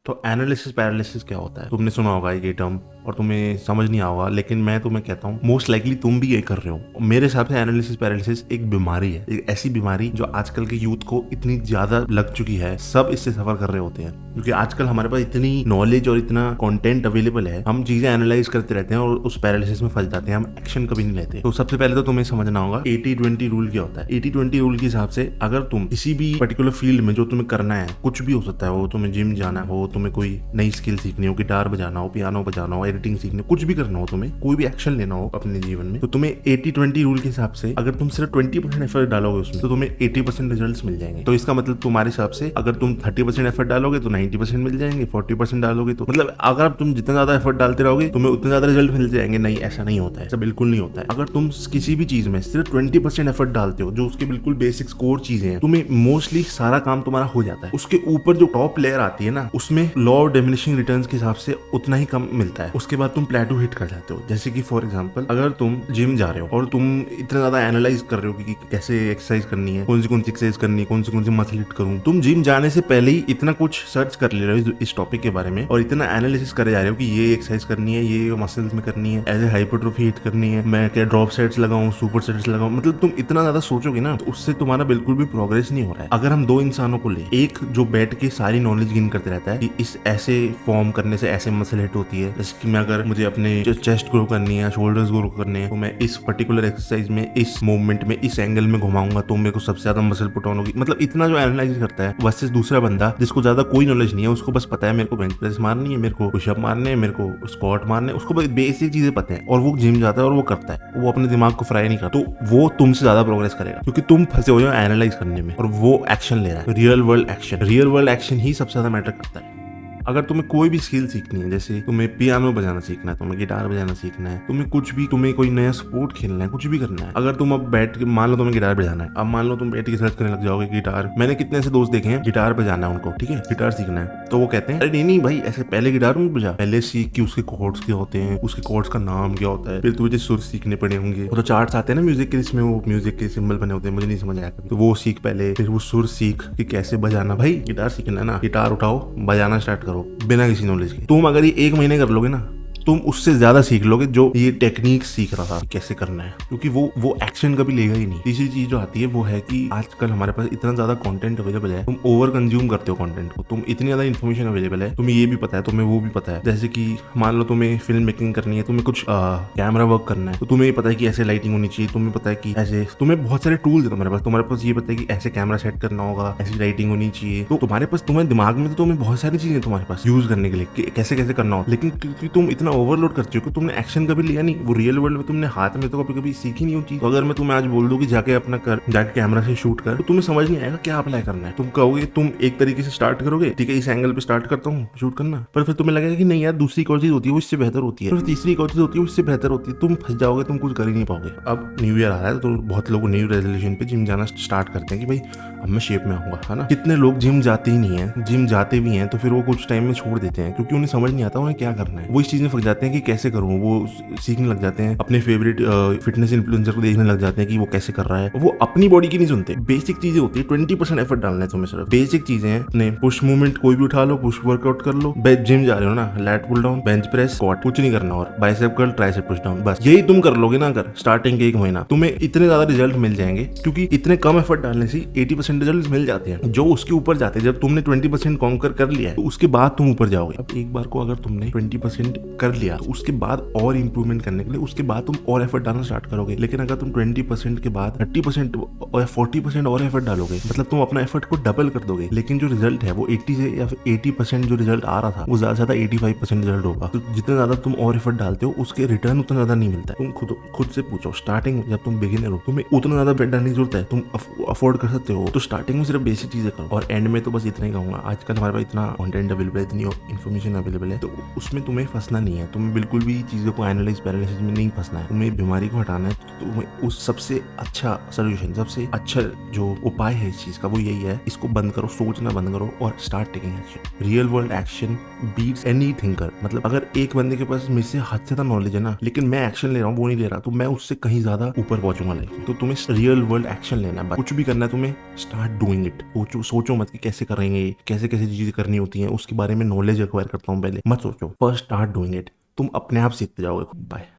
तो analysis paralysis क्या होता है? तुमने सुना होगा ये टर्म और तुम्हें समझ नहीं आएगा, लेकिन मैं तुम्हें कहता हूँ मोस्ट लाइकली तुम भी ये कर रहे हो। मेरे हिसाब से एनालिसिस पैरालिसिस एक बीमारी है, एक ऐसी बीमारी जो आजकल के यूथ को इतनी ज्यादा लग चुकी है, सब इससे सफर कर रहे होते हैं। क्योंकि आजकल हमारे पास इतनी नॉलेज और इतना कंटेंट अवेलेबल है, हम चीजें एनालाइज करते रहते हैं और उस पैरालिसिस में फंस जाते हैं, हम एक्शन कभी नहीं लेते। तो सबसे पहले तो तुम्हें समझना होगा 80-20 रूल क्या होता है। 80-20 रूल के हिसाब से अगर तुम किसी भी पर्टिकुलर फील्ड में जो तुम्हें करना है, कुछ भी हो सकता है, वो तुम्हें जिम जाना हो, तुम्हें कोई नई स्किल सीखनी हो, गिटार बजाना हो, पियानो बजाना हो, एडिटिंग सीखनी हो, कुछ भी करना हो, तुम्हें कोई भी एक्शन लेना हो अपने जीवन में, तो तुम्हें 80-20 रूल के हिसाब से अगर तुम सिर्फ 20% एफर्ट डालोगे उसमें, तो तुम्हें 80% रिजल्ट्स मिल जाएंगे। तो इसका मतलब तुम्हारे हिसाब से अगर तुम 30% एफर्ट डालोगे तो 90% मिल जाएंगे, 40% डालोगे तो मतलब अगर तुम जितना ज्यादा एफर्ट डालते रहोगे तुम्हें उतने ज्यादा रिजल्ट मिल जाएंगे। नहीं, ऐसा नहीं होता है, ऐसा बिल्कुल नहीं होता है। अगर तुम किसी भी चीज में सिर्फ 20% एफर्ट डालते हो, जो उसके बिल्कुल बेसिक कोर चीजें हैं, तुम्हें मोस्टली सारा काम तुम्हारा हो जाता है। उसके ऊपर जो टॉप लेयर आती है ना, उसमें लॉ ऑफ डिमिनिशिंग रिटर्न्स के हिसाब से उतना ही कम मिलता है। उसके बाद तुम प्लेटो हिट कर जाते हो। जैसे कि फॉर एग्जांपल अगर तुम जिम जा रहे हो और तुम इतना ज्यादा एनालाइज कर रहे हो कि कैसे एक्सरसाइज करनी है, कौन सी एक्सरसाइज करनी है, कौन सी मसल हिट करूं, तुम जिम जाने से पहले ही इतना कुछ सर्च कर ले रहे हो इस टॉपिक के बारे में और इतना एनालिसिस करे जा रहे हो कि ये एक्सरसाइज करनी है, ये मसल्स में करनी है, एज ए हाइपरट्रोफी हिट करनी है, मैं क्या ड्रॉप सेट्स लगाऊं, सुपर सेट्स लगाऊं, मतलब तुम इतना ज्यादा सोचोगे ना, तो उससे तुम्हारा बिल्कुल भी प्रोग्रेस नहीं हो रहा है। अगर हम दो इंसानों को ले, एक जो बैठ के सारी नॉलेज गेन करते रहता है कि इस ऐसे फॉर्म करने से ऐसे मसल हिट होती है, जैसे कि मैं अगर मुझे अपने चेस्ट ग्रो करनी है, शोल्डर्स ग्रो करने हैं, तो मैं इस पर्टिकुलर एक्सरसाइज में, इस मूवमेंट में, इस एंगल में घुमाऊंगा तो मेरे को सबसे ज्यादा मसल पुट ऑन होगी। मतलब इतना जो एनालाइज करता है, वर्सेस दूसरा बंदा जिसको ज्यादा कोई नॉलेज नहीं है, उसको बस पता है मेरे को बेंच प्रेस मारनी है, मेरे को पुशअप मारने हैं, मेरे को स्क्वाट मारने हैं, उसको बस बेसिक चीजें पता है और वो जिम जाता है और वो करता है, वो अपने दिमाग को फ्राई नहीं करता, तो वो तुमसे ज्यादा प्रोग्रेस करेगा क्योंकि तुम फंसे हो जाओ एनालाइज करने में और वो एक्शन ले रहा है। रियल वर्ल्ड एक्शन ही सबसे ज्यादा मैटर करता है। अगर तुम्हें कोई भी स्किल सीखनी है, जैसे तुम्हें पियानो बजाना सीखना है, तुम्हें गिटार बजाना सीखना है, तुम्हें कुछ भी, तुम्हें कोई नया स्पोर्ट खेलना है, कुछ भी करना है, अगर तुम अब बैठ के, मान लो तुम्हें गिटार बजाना है, अब मान लो तुम बैठ के सर्च करने लग जाओगे गिटार, मैंने कितने ऐसे दोस्त देखे हैं गिटार बजाना है उनको, ठीक है, गिटार सीखना है, तो वो कहते हैं अरे नहीं नहीं भाई, ऐसे पहले गिटार मत बजा, पहले सीख कि उसके कॉर्ड्स क्या होते हैं, उसके कॉर्ड्स का नाम क्या होता है, फिर तुझे सुर सीखने पड़े होंगे। वो तो चार्ट्स आते हैं ना म्यूजिक के, जिसमें वो म्यूजिक के सिंबल बने होते हैं, मुझे नहीं समझ आया कभी, तो वो सीख पहले, फिर वो सुर सीख कि कैसे बजाना। भाई गिटार सीखना है ना, गिटार उठाओ, बजाना स्टार्ट करो बिना किसी नॉलेज के। तुम अगर ये 1 महीने कर लोगे ना, तुम उससे ज्यादा सीख लोगे जो ये टेक्निक सीख रहा था कैसे करना है, क्योंकि वो एक्शन कभी लेगा ही नहीं। तीसरी चीज जो आती है वो है कि आजकल हमारे पास इतना ज्यादा कंटेंट अवेलेबल है, तुम ओवर कंज्यूम करते हो कंटेंट को, तुम इतनी ज्यादा इन्फॉर्मेशन अवेलेबल है, तुम्हें ये भी पता है, तुम्हें वो भी पता है। जैसे कि मान लो तुम्हें फिल्म मेकिंग करनी है, तुम्हें कुछ कैमरा वर्क करना है, तो तुम्हें ये पता है कि ऐसे लाइटिंग होनी चाहिए, तुम्हें पता है कि ऐसे, तुम्हें बहुत सारे टूल्स है तुम्हारे पास ये पता है कि ऐसे कैमरा सेट करना होगा, ऐसी लाइटिंग होनी चाहिए, तो तुम्हारे पास, तुम्हारे दिमाग में तो तुम्हें बहुत सारी चीजें तुम्हारे पास यूज करने के लिए कैसे कैसे करना हो, लेकिन क्योंकि तुम इतना ओवरलोड कर चुके हो, तुमने एक्शन कभी लिया नहीं। वो रियल वर्ल्ड में तुमने हाथ में तो कभी सीखी नहीं होती। तो अगर मैं तुम्हें आज बोल दूं कि जाके अपना जाके कैमरा से शूट कर, तो तुम्हें समझ नहीं आएगा क्या अप्लाई करना है। तुम कहोगे, तुम एक तरीके से स्टार्ट करोगे, ठीक है, इस एंगल पे स्टार्ट करता हूँ शूट करना, पर फिर तुम्हें लगेगा कि नहीं यार, दूसरी कोई चीज होती है वो इससे बेहतर होती है, फिर तीसरी कोई चीज होती है वो इससे बेहतर होती है, तुम फंस जाओगे, तुम कुछ कर ही नहीं पाओगे। अब न्यू ईयर आ रहा है तो बहुत लोग न्यू रेजोल्यूशन पे जिम जाना स्टार्ट करते हैं कि भाई अब मैं शेप में आऊंगा, है ना। कितने लोग जिम जाते ही नहीं है, जिम जाते भी हैं तो फिर वो कुछ टाइम में छोड़ देते हैं क्योंकि उन्हें समझ नहीं आता उन्हें क्या करना है। वो इस चीज में फंस जाते हैं कि कैसे करूँ, वो सीखने लग जाते हैं, अपने फेवरेट फिटनेस इन्फ्लुएंसर को देखने लग जाते हैं कि वो कैसे कर रहा है। वो अपनी बॉडी की नहीं सुनते। बेसिक चीजें होती है, 20% एफर्ट डालना है तुम्हें, सिर्फ बेसिक चीजें हैं। अपने पुश मूवमेंट कोई भी उठा लो, पुश वर्कआउट कर लो, जिम जा रहे हो ना, lat pull down, bench press, squat, कुछ नहीं करना, और bicep curl, tricep push down, बस यही तुम कर लोगे ना अगर स्टार्टिंग के 1 महीना, तुम्हें इतने ज्यादा रिजल्ट मिल जाएंगे क्योंकि इतने कम एफर्ट डालने से 80% रिजल्ट मिल जाते हैं। जो उसके ऊपर जाते हैं, जब तुमने 20% कॉन्कर कर लिया है तो उसके बाद तुम ऊपर जाओगे। अब एक बार को अगर तुमने 20% कर लिया तो उसके बाद और इंप्रूवमेंट करने के लिए उसके बाद तुम और एफर्ट डालना स्टार्ट करोगे। लेकिन अगर तुम 20% के बाद 30% और 40% और एफर्ट डालोगे, मतलब तुम अपना एफर्ट को डबल कर दोगे, लेकिन जो रिजल्ट है वो 80 से या फिर 80% जो रिजल्ट आ रहा था वो ज्यादा से ज्यादा 85% रिजल्ट होगा। तो जितना ज्यादा तुम और एफर्ट डालते हो उसके रिटर्न उतना ज्यादा नहीं मिलता है। तुम खुद से पूछो, स्टार्टिंग में जब तुम बिगिनर हो, तुम्हें उतना ज्यादा एफर्ट डालने की जरूरत है, तुम अफोर्ड कर सकते हो, तो स्टार्टिंग में सिर्फ बेसिक चीजें करो। और एंड में तो बस इतना ही कहूंगा, आजकल हमारे पास इतना कंटेंट अवेलेबल है, इतनी इन्फॉर्मेशन अवेलेबल है, तो उसमें तुम्हें फंसना नहीं है। है, तुम्हें बिल्कुल भी चीज़ों को एनालाइज पैरालिसिस में नहीं फंसना है। तुम्हें बीमारी को हटाना है तो तुम्हें उस सबसे अच्छा सोल्यूशन, सबसे अच्छा जो उपाय है इस चीज़ का वो यही है, इसको बंद करो, सोचना बंद करो और start taking action. Real world action beats any thinker. मतलब अगर एक बंदे के पास मेरे से हद से ज्यादा नॉलेज है ना, लेकिन मैं एक्शन ले रहा हूँ, वो नहीं ले रहा, तो मैं उससे कहीं ज्यादा ऊपर पहुंचूंगा लाइफ में। तो तुम्हें रियल वर्ल्ड एक्शन लेना है, कुछ भी करना है तुम्हें, स्टार्ट डूइंग इट। सोचो मत कि कैसे करेंगे, कैसे कैसे चीजें करनी होती हैं, उसके बारे में नॉलेज एक्वायर करता हूँ पहले, मत सोचो, फर्स्ट स्टार्ट डूइंग इट। तुम अपने आप सीखते जाओगे। बाय।